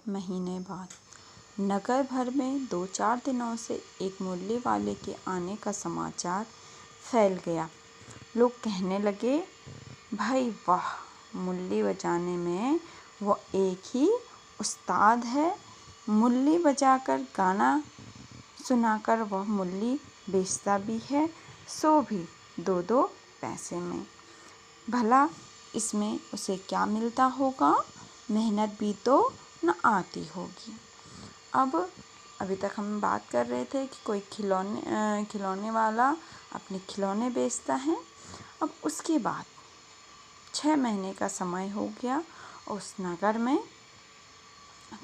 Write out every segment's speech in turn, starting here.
महीने बाद नगर भर में 2-4 दिनों से एक मुरली वाले के आने का समाचार फैल गया। लोग कहने लगे, भाई वाह, मुरली बजाने में वो एक ही उस्ताद है। मुरली बजाकर गाना सुनाकर वह मुरली बेचता भी है, सो भी 2-2 पैसे में। भला इसमें उसे क्या मिलता होगा? मेहनत भी तो न आती होगी। अभी तक हम बात कर रहे थे कि कोई खिलौने वाला अपने खिलौने बेचता है। अब उसके बाद 6 महीने का समय हो गया। उस नगर में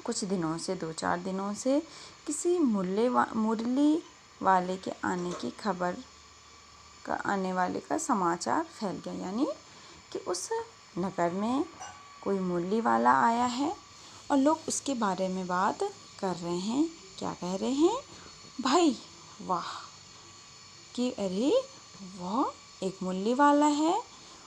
कुछ दिनों से 2-4 दिनों से किसी मुरली वाले के आने वाले का समाचार फैल गया, यानी कि उस नगर में कोई मुरली वाला आया है और लोग उसके बारे में बात कर रहे हैं। क्या कह रहे हैं? भाई वाह, कि अरे वह एक मुरली वाला है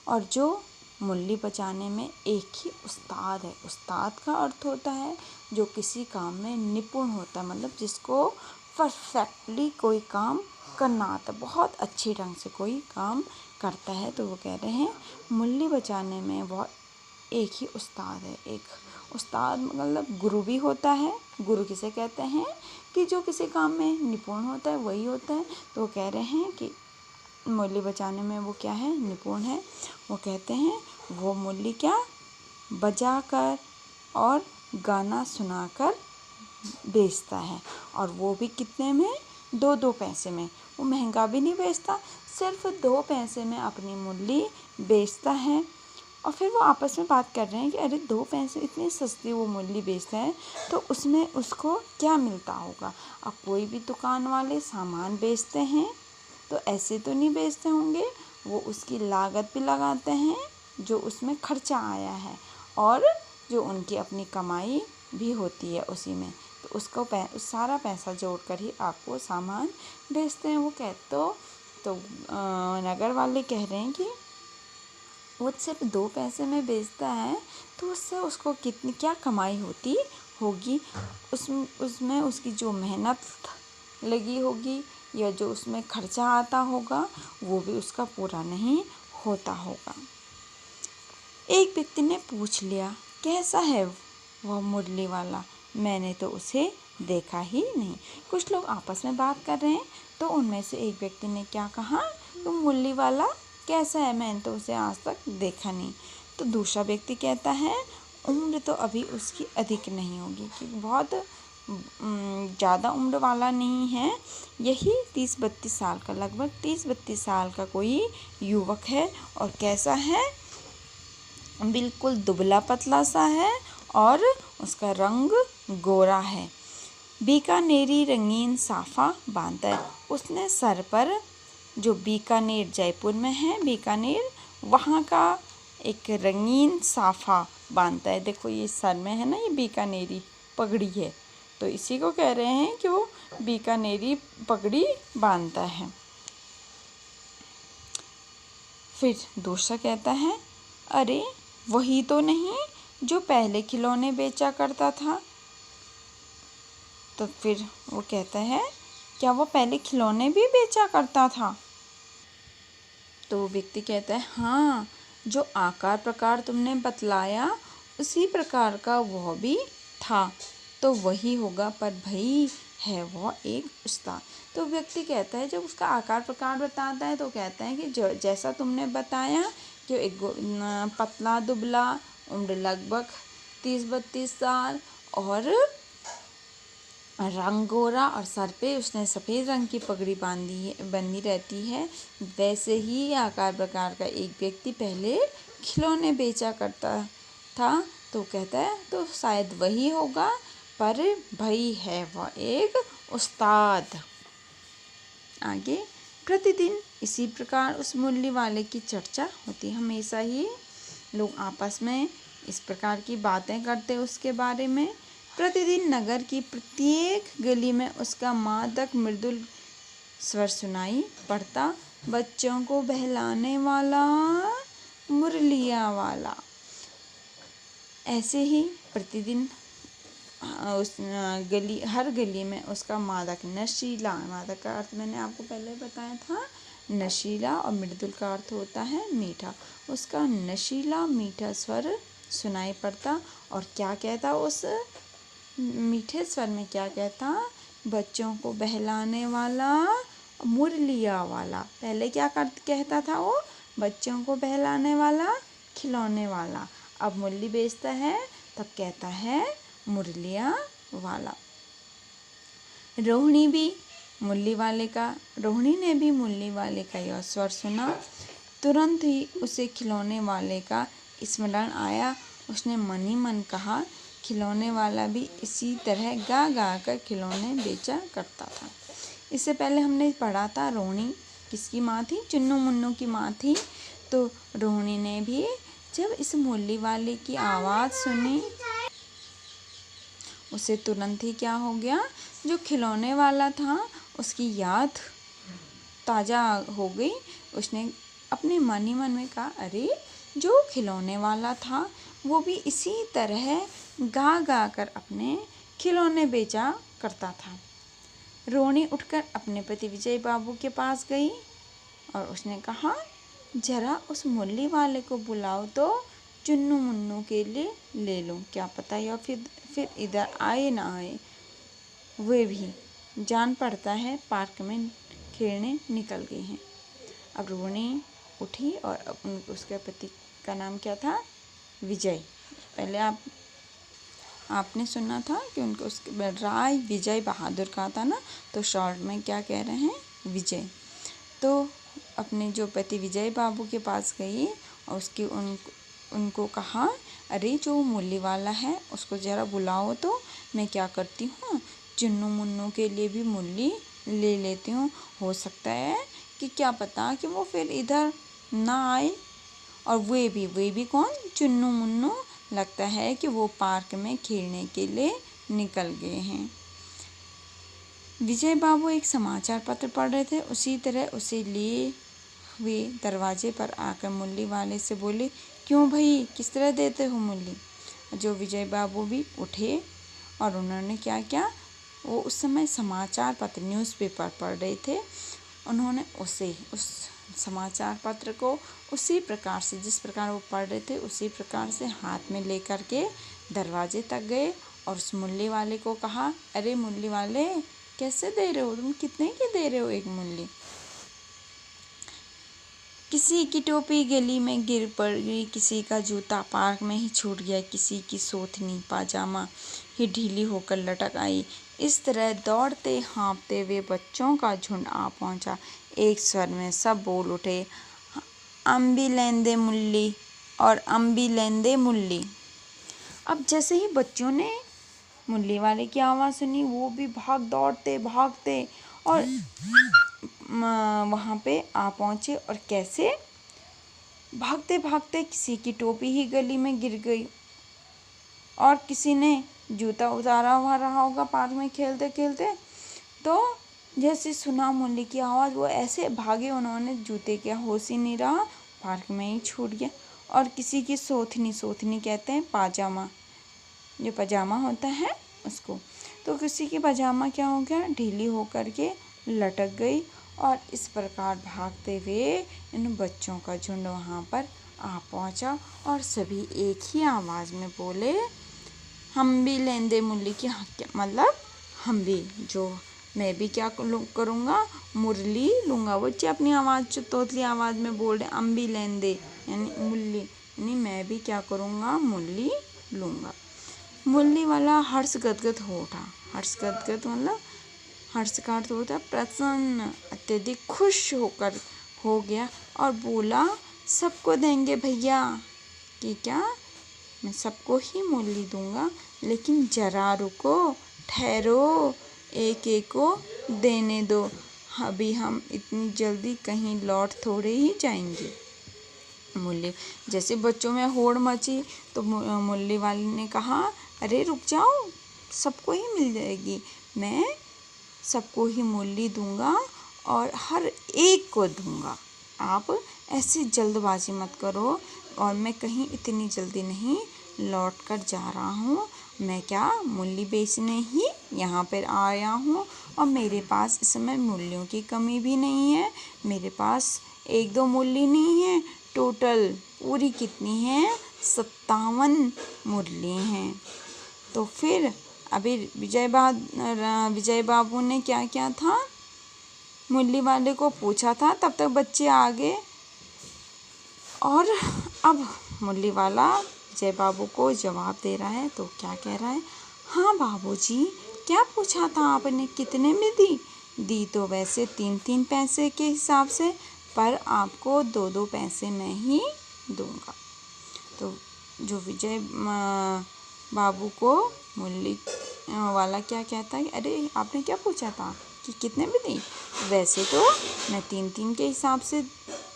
और जो मुरली बजाने में एक ही उस्ताद है। उस्ताद का अर्थ होता है जो किसी काम में निपुण होता है, मतलब जिसको परफेक्टली कोई काम करना आता है, बहुत अच्छी ढंग से कोई काम करता है। तो वो कह रहे हैं मुरली बजाने में वह एक ही उस्ताद है। एक उस्ताद मतलब गुरु भी होता है। गुरु किसे कहते हैं? कि जो किसी काम में निपुण होता है वही होता है। तो वो कह रहे हैं कि मुरली बजाने में वो क्या है? निपुण है। वो कहते हैं वो मुरली क्या बजा कर और गाना सुनाकर बेचता है, और वो भी कितने में? 2-2 पैसे में। वो महंगा भी नहीं बेचता, सिर्फ 2 पैसे में अपनी मुरली बेचता है। और फिर वो आपस में बात कर रहे हैं कि अरे 2 पैसे, इतनी सस्ती वो मुरली बेचता है तो उसमें उसको क्या मिलता होगा। अब कोई भी दुकान वाले सामान बेचते हैं तो ऐसे तो नहीं बेचते होंगे, वो उसकी लागत भी लगाते हैं जो उसमें खर्चा आया है, और जो उनकी अपनी कमाई भी होती है उसी में, तो उसको सारा पैसा जोड़कर ही आपको सामान बेचते हैं। वो तो नगर वाले कह रहे हैं कि वो सिर्फ 2 पैसे में बेचता है तो उससे उसको कितनी क्या कमाई होती होगी। उसमें उसकी जो मेहनत लगी होगी या जो उसमें खर्चा आता होगा वो भी उसका पूरा नहीं होता होगा। एक व्यक्ति ने पूछ लिया, कैसा है वह मुरली वाला? मैंने तो उसे देखा ही नहीं। कुछ लोग आपस में बात कर रहे हैं तो उनमें से एक व्यक्ति ने क्या कहा, तो मुरली वाला कैसा है? मैंने तो उसे आज तक देखा नहीं। तो दूसरा व्यक्ति कहता है, उम्र तो अभी उसकी अधिक नहीं होगी, क्योंकि बहुत ज़्यादा उम्र वाला नहीं है, यही 30-32 साल का, लगभग 30-32 साल का कोई युवक है। और कैसा है? बिल्कुल दुबला पतला सा है और उसका रंग गोरा है। बीकानेरी रंगीन साफा बांधा है। उसने सर पर, जो बीकानेर जयपुर में है, बीकानेर, वहाँ का एक रंगीन साफा बांधता है। देखो ये सर में है ना, ये बीकानेरी पगड़ी है, तो इसी को कह रहे हैं कि वो बीकानेरी पगड़ी बांधता है। फिर दूसरा कहता है, अरे वही तो नहीं जो पहले खिलौने बेचा करता था? तो फिर वो कहता है, क्या वो पहले खिलौने भी बेचा करता था? तो वो व्यक्ति कहता है, हाँ, जो आकार प्रकार तुमने बतलाया उसी प्रकार का वह भी था, तो वही होगा, पर भाई है वह एक उस्ताद। तो व्यक्ति कहता है, जब उसका आकार प्रकार बताता है तो कहता है कि जैसा तुमने बताया कि एक पतला दुबला, उम्र लगभग 30-32 साल, और रंग गोरा, और सर पे उसने सफ़ेद रंग की पगड़ी बंधी रहती है, वैसे ही आकार प्रकार का एक व्यक्ति पहले खिलौने बेचा करता था। तो कहता है तो शायद वही होगा, पर भाई है वह एक उस्ताद। आगे प्रतिदिन इसी प्रकार उस मुरली वाले की चर्चा होती, हमेशा ही लोग आपस में इस प्रकार की बातें करते उसके बारे में। प्रतिदिन नगर की प्रत्येक गली में उसका मादक मृदुल स्वर सुनाई पड़ता, बच्चों को बहलाने वाला मुरलिया वाला। ऐसे ही प्रतिदिन उस गली, हर गली में उसका मादक, नशीला, मादक का अर्थ मैंने आपको पहले बताया था, नशीला, और मृदुल का अर्थ होता है मीठा। उसका नशीला मीठा स्वर सुनाई पड़ता और क्या कहता, उस मीठे स्वर में क्या कहता, बच्चों को बहलाने वाला, मुरलिया वाला। पहले क्या कहता था वो, बच्चों को बहलाने वाला, खिलौने वाला। अब मुरली बेचता है तब कहता है मुरलिया वाला। रोहिणी ने भी मुरली वाले का यह स्वर सुना। तुरंत ही उसे खिलौने वाले का स्मरण आया। उसने मन ही मन कहा, खिलौने वाला भी इसी तरह गा गा कर खिलौने बेचा करता था। इससे पहले हमने पढ़ा था रोहिणी किसकी माँ थी, चुन्नू मुन्नू की माँ थी। तो रोहिणी ने भी जब इस मुरली वाले की आवाज़ सुनी, उसे तुरंत ही क्या हो गया, जो खिलौने वाला था उसकी याद ताज़ा हो गई। उसने अपने मन ही मन में कहा, अरे जो खिलौने वाला था वो भी इसी तरह गा गा कर अपने खिलौने बेचा करता था। रोहिणी उठकर अपने पति विजय बाबू के पास गई और उसने कहा, जरा उस मुरली वाले को बुलाओ तो चुन्नू मुन्नू के लिए ले लूं, क्या पता या फिर इधर आए ना आए। वे भी जान पड़ता है पार्क में खेलने निकल गए हैं। अब रोहिणी उठी और उसके पति का नाम क्या था, विजय। पहले आपने सुना था कि उनको उसके राय विजय बहादुर का था ना, तो शॉर्ट में क्या कह रहे हैं, विजय। तो अपने जो पति विजय बाबू के पास गई और उनको कहा, अरे जो मुरली वाला है उसको ज़रा बुलाओ तो, मैं क्या करती हूँ, चुन्नू मुन्नू के लिए भी मुरली ले लेती हूँ। हो सकता है कि क्या पता कि वो फिर इधर ना आए। और वे भी कौन, चुन्नू मुन्नू, लगता है कि वो पार्क में खेलने के लिए निकल गए हैं। विजय बाबू एक समाचार पत्र पढ़ रहे थे। उसी तरह उसे लिए हुए दरवाजे पर आकर मुरली वाले से बोले, क्यों भाई, किस तरह देते हो मुरली। जो विजय बाबू भी उठे और उन्होंने क्या किया, वो उस समय समाचार पत्र न्यूज़पेपर पढ़ रहे थे। उन्होंने उस समाचार पत्र को उसी प्रकार से, जिस प्रकार वो पढ़ रहे थे उसी प्रकार से हाथ में लेकर के दरवाजे तक गए और उस मुरली वाले को कहा, अरे मुरली वाले, कैसे दे रहे हो तुम, कितने की दे रहे हो एक मुरली। किसी की टोपी गली में गिर पड़ी, किसी का जूता पार्क में ही छूट गया, किसी की सोथनी पाजामा ही ढीली होकर लटक आई। इस तरह दौड़ते हाँफते हुए बच्चों का झुंड आ पहुंचा। एक स्वर में सब बोल उठे, अम्बी लेंदे मुल्ली और अम्बी लेंदे मुल्ली। अब जैसे ही बच्चों ने मुरली वाले की आवाज़ सुनी, वो भी भागते और वहाँ पे आ पहुँचे। और कैसे, भागते भागते किसी की टोपी ही गली में गिर गई और किसी ने जूता उतारा हुआ रहा होगा पार्क में खेलते खेलते। तो जैसे सुना मुरली की आवाज़, वो ऐसे भागे, उन्होंने जूते का होश ही नहीं रहा, पार्क में ही छूट गया। और किसी की सोथनी कहते हैं पाजामा, जो पजामा होता है उसको, तो किसी की पजामा क्या हो गया, ढीली होकर के लटक गई। और इस प्रकार भागते हुए इन बच्चों का झुंड वहाँ पर आ पहुँचा और सभी एक ही आवाज़ में बोले, हम भी लेंदे मुरली की, मतलब हम भी, जो मैं भी क्या करूँगा, मुरली लूँगा। बच्चे अपनी आवाज़ जो तोतली आवाज़ में बोल रहे, हम भी लेंदे यानी मुरली, यानी मैं भी क्या करूँगा, मुरली लूँगा। मुरली वाला हर्ष गदगद हो उठा। हर्ष गदगद मतलब हर्ष का अर्थ होता है प्रसन्न, अत्यधिक खुश होकर हो गया और बोला, सबको देंगे भैया, कि क्या, मैं सबको ही मुरली दूंगा, लेकिन जरा रुको, ठहरो, एक एक को देने दो, अभी हम इतनी जल्दी कहीं लौट थोड़े ही जाएंगे। मुरली, जैसे बच्चों में होड़ मची तो मुरली वाले ने कहा, अरे रुक जाओ, सबको ही मिल जाएगी, मैं सबको ही मुरली दूंगा और हर एक को दूंगा, आप ऐसी जल्दबाजी मत करो, और मैं कहीं इतनी जल्दी नहीं लौट कर जा रहा हूँ, मैं क्या मूली बेचने ही यहाँ पर आया हूँ और मेरे पास इस समय मूलियों की कमी भी नहीं है। मेरे पास 1-2 मूली नहीं है, टोटल पूरी कितनी है 57 मूली हैं। तो फिर अभी विजय बाबू ने क्या किया था, मूली वाले को पूछा था। तब तक बच्चे आ गए और अब मूली वाला विजय बाबू को जवाब दे रहा है। तो क्या कह रहा है, हाँ बाबूजी, क्या पूछा था आपने, कितने में दी? दी तो वैसे 3-3 पैसे के हिसाब से, पर आपको 2-2 पैसे में ही दूंगा। तो जो विजय बाबू को मूली वाला क्या कहता है, अरे आपने क्या पूछा था कि कितने में दी? वैसे तो मैं 3-3 के हिसाब से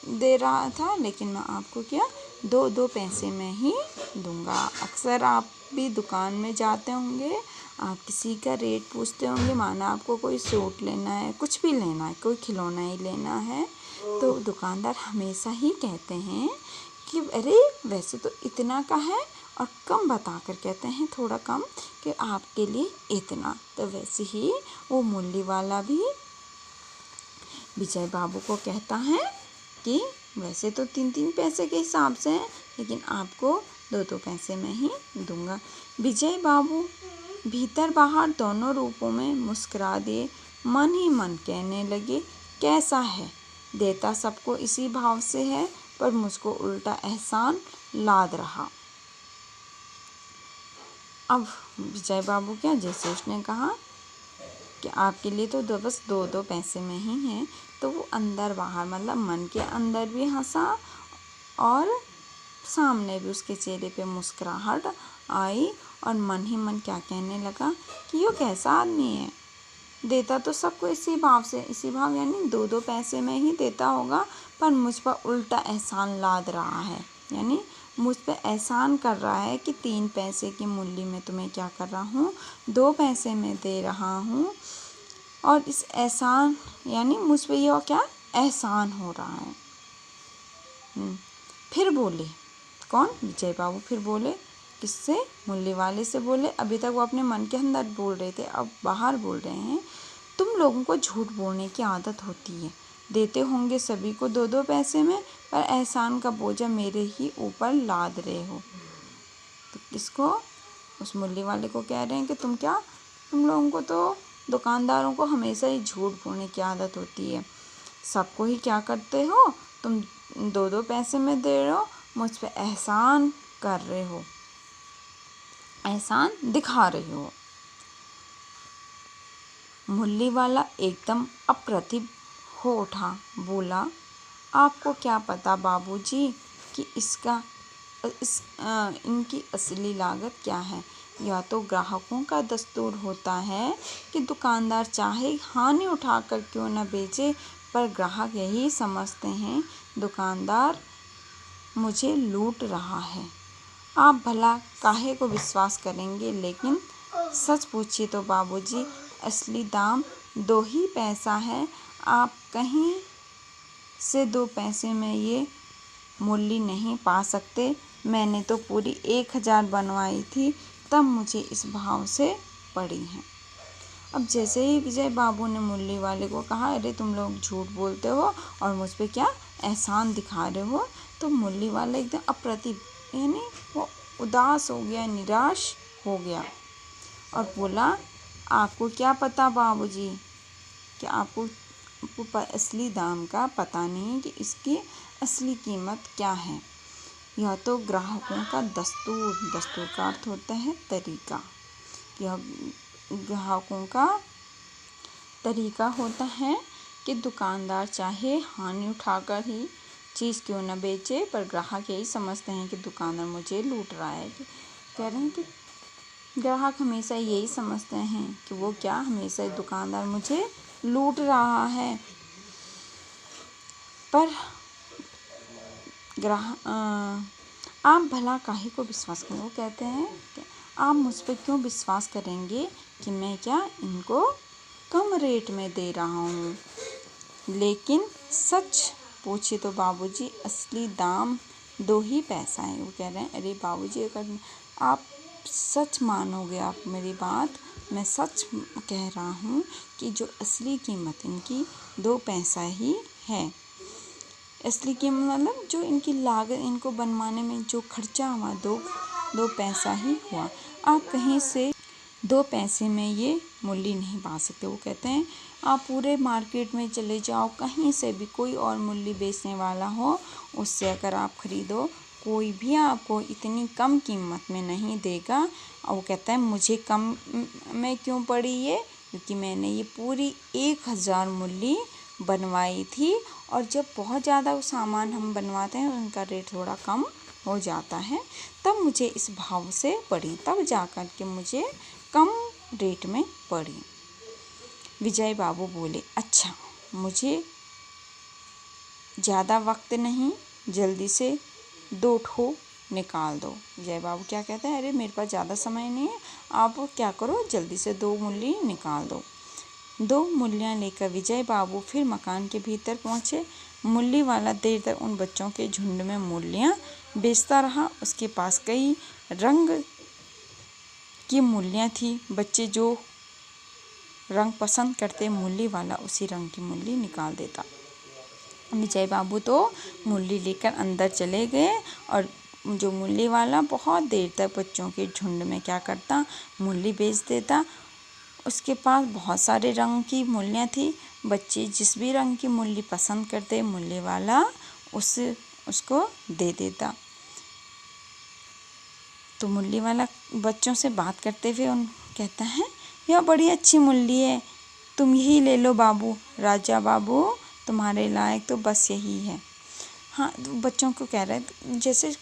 दे रहा था, लेकिन मैं आपको क्या 2-2 पैसे में ही दूंगा। अक्सर आप भी दुकान में जाते होंगे, आप किसी का रेट पूछते होंगे, माना आपको कोई सूट लेना है, कुछ भी लेना है, कोई खिलौना ही लेना है, तो दुकानदार हमेशा ही कहते हैं कि अरे वैसे तो इतना का है, और कम बता कर कहते हैं थोड़ा कम कि आपके लिए इतना। तो वैसे ही वो मूली वाला भी विजय बाबू को कहता है कि वैसे तो 3-3 पैसे के हिसाब से है, लेकिन आपको 2-2 पैसे में ही दूंगा। विजय बाबू भीतर बाहर दोनों रूपों में मुस्कुरा दिए, मन ही मन कहने लगे, कैसा है, देता सबको इसी भाव से है, पर मुझको उल्टा एहसान लाद रहा। अब विजय बाबू क्या, जैसे उसने कहा कि आपके लिए तो बस 2-2 पैसे में ही है, तो वो अंदर बाहर मतलब मन के अंदर भी हंसा और सामने भी उसके चेहरे पे मुस्कुराहट आई, और मन ही मन क्या कहने लगा कि ये कैसा आदमी है, देता तो सबको इसी भाव से, इसी भाव यानी 2-2 पैसे में ही देता होगा, पर मुझ पर उल्टा एहसान लाद रहा है, यानी मुझ पे एहसान कर रहा है कि 3 पैसे की मूली में तुम्हें क्या कर रहा हूँ, 2 पैसे में दे रहा हूँ, और इस एहसान यानी मुझ पे यह क्या एहसान हो रहा है। फिर बोले, कौन, विजय बाबू फिर बोले, किससे, मूली वाले से बोले। अभी तक वो अपने मन के अंदर बोल रहे थे, अब बाहर बोल रहे हैं, तुम लोगों को झूठ बोलने की आदत होती है, देते होंगे सभी को 2-2 पैसे में, पर एहसान का बोझा मेरे ही ऊपर लाद रहे हो। तो किसको, उस मूली वाले को कह रहे हैं कि तुम लोगों को तो दुकानदारों को हमेशा ही झूठ बोलने की आदत होती है, सबको ही क्या करते हो, तुम 2-2 पैसे में दे रहे हो, मुझ पे एहसान कर रहे हो, एहसान दिखा रहे हो। मूली वाला एकदम अप्रतिभ हो उठा, बोला, आपको क्या पता बाबूजी कि इनकी असली लागत क्या है। या तो ग्राहकों का दस्तूर होता है कि दुकानदार चाहे हानि उठाकर क्यों न बेचे, पर ग्राहक यही समझते हैं दुकानदार मुझे लूट रहा है। आप भला काहे को विश्वास करेंगे, लेकिन सच पूछिए तो बाबूजी, असली दाम 2 ही पैसा है। आप कहीं से 2 पैसे में ये मूली नहीं पा सकते। मैंने तो पूरी 1000 बनवाई थी, तब मुझे इस भाव से पड़ी है। अब जैसे ही विजय बाबू ने मूली वाले को कहा, अरे तुम लोग झूठ बोलते हो और मुझ पे क्या एहसान दिखा रहे हो, तो मूली वाला एकदम अप्रतिभ यानी वो उदास हो गया, निराश हो गया और बोला, आपको क्या पता बाबूजी कि आपको असली दाम का पता नहीं कि इसकी असली कीमत क्या है। यह तो ग्राहकों का दस्तूर का अर्थ होता है तरीका। यह ग्राहकों का तरीका होता है कि दुकानदार चाहे हानि उठाकर ही चीज़ क्यों न बेचे, पर ग्राहक यही समझते हैं कि दुकानदार मुझे लूट रहा है। कह रहे हैं कि ग्राहक हमेशा यही समझते हैं कि वो क्या, हमेशा दुकानदार मुझे लूट रहा है, पर आप भला काहे को विश्वास करें। वो कहते हैं कि आप मुझ पर क्यों विश्वास करेंगे कि मैं क्या इनको कम रेट में दे रहा हूँ, लेकिन सच पूछे तो बाबूजी असली दाम 2 ही पैसा है। वो कह रहे हैं, अरे बाबूजी, अगर आप सच मानोगे आप मेरी बात, मैं सच कह रहा हूँ कि जो असली कीमत इनकी 2 पैसा ही है। असली कीमत मतलब जो इनकी लागत, इनको बनवाने में जो खर्चा हुआ 2 पैसा ही हुआ। आप कहीं से 2 पैसे में ये मूली नहीं पा सकते। वो कहते हैं आप पूरे मार्केट में चले जाओ, कहीं से भी कोई और मूली बेचने वाला हो, उससे अगर आप खरीदो, कोई भी आपको इतनी कम कीमत में नहीं देगा। और वो कहता है मुझे कम में क्यों पड़ी ये, क्योंकि मैंने ये पूरी 1000 मूली बनवाई थी। और जब बहुत ज़्यादा वो सामान हम बनवाते हैं उनका रेट थोड़ा कम हो जाता है, तब मुझे इस भाव से पड़ी, तब जा कर के मुझे कम रेट में पड़ी। विजय बाबू बोले, अच्छा मुझे ज़्यादा वक्त नहीं, जल्दी से 2 ठो निकाल दो। विजय बाबू क्या कहते हैं, अरे मेरे पास ज़्यादा समय नहीं है, आप क्या करो जल्दी से 2 मूली निकाल दो। 2 मूलियाँ लेकर विजय बाबू फिर मकान के भीतर पहुँचे। मूली वाला देर तक उन बच्चों के झुंड में मूलियाँ बेचता रहा। उसके पास कई रंग की मूलियाँ थी। बच्चे जो रंग पसंद करते, मूली वाला उसी रंग की मूली निकाल देता। विजय बाबू तो मूली लेकर अंदर चले गए और जो मूली वाला बहुत देर तक बच्चों के झुंड में क्या करता, मूली बेच देता। उसके पास बहुत सारे रंग की मूलियाँ थी। बच्चे जिस भी रंग की मूली पसंद करते, मूली वाला उसको दे देता। तो मूली वाला बच्चों से बात करते हुए कहता है, यह बड़ी अच्छी मूली है, तुम यही ले लो बाबू। राजा बाबू तुम्हारे लायक तो बस यही है। हाँ, तो बच्चों को कह रहे हैं, जैसे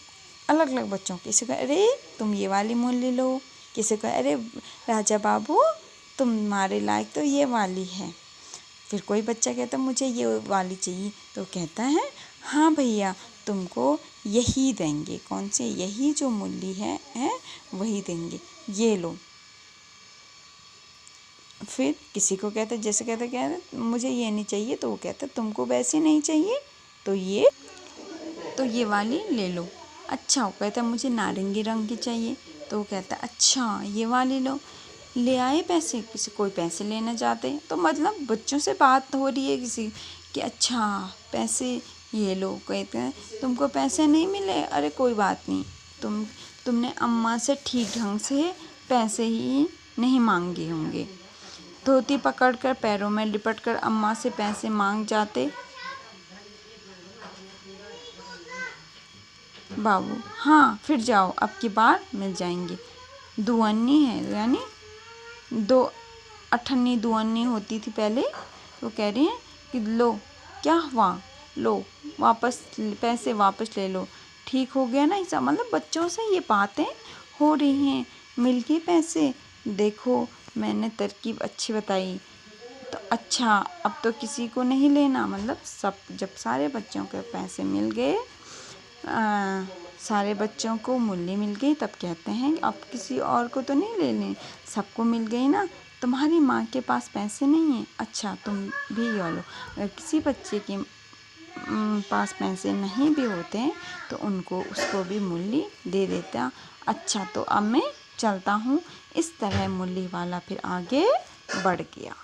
अलग अलग बच्चों, किसी को अरे तुम ये वाली मूली लो, किसी को अरे राजा बाबू तुम्हारे लायक तो ये वाली है। फिर कोई बच्चा कहता मुझे ये वाली चाहिए, तो कहता है हाँ भैया तुमको यही देंगे। कौन सी, यही जो मूली है वही देंगे, ये लो। फिर किसी को कहते, जैसे कहते मुझे ये नहीं चाहिए, तो वो कहता तुमको वैसे नहीं चाहिए तो ये वाली ले लो। अच्छा, वो कहता मुझे नारंगी रंग की चाहिए, तो वो कहता अच्छा ये वाली लो। ले आए पैसे, किसी कोई पैसे लेना चाहते, तो मतलब बच्चों से बात हो रही है किसी कि अच्छा पैसे ये लो। कहते हैं तुमको पैसे नहीं मिले, अरे कोई बात नहीं, तुमने अम्मा से ठीक ढंग से पैसे ही नहीं मांगे होंगे। धोती पकड़कर पैरों में लिपटकर अम्मा से पैसे मांग जाते। बाबू, हाँ फिर जाओ, अब की बार मिल जाएंगे। दुअन्नी है, यानी 2 अठन्नी दुअन्नी होती थी पहले। तो कह रही हैं कि लो, क्या हुआ, लो वापस पैसे वापस ले लो, ठीक हो गया ना हिसाब। मतलब बच्चों से ये बातें हो रही हैं, मिल गए पैसे, देखो मैंने तरकीब अच्छी बताई। तो अच्छा अब तो किसी को नहीं लेना, मतलब सब, जब सारे बच्चों के पैसे मिल गए, सारे बच्चों को मूली मिल गई, तब कहते हैं अब किसी और को तो नहीं लेने, सबको मिल गई ना। तुम्हारी माँ के पास पैसे नहीं हैं, अच्छा तुम भी ये लो। अगर किसी बच्चे के पास पैसे नहीं भी होते हैं तो उसको भी मूली दे देता। अच्छा तो अब मैं चलता हूँ। इस तरह मूली वाला फिर आगे बढ़ गया।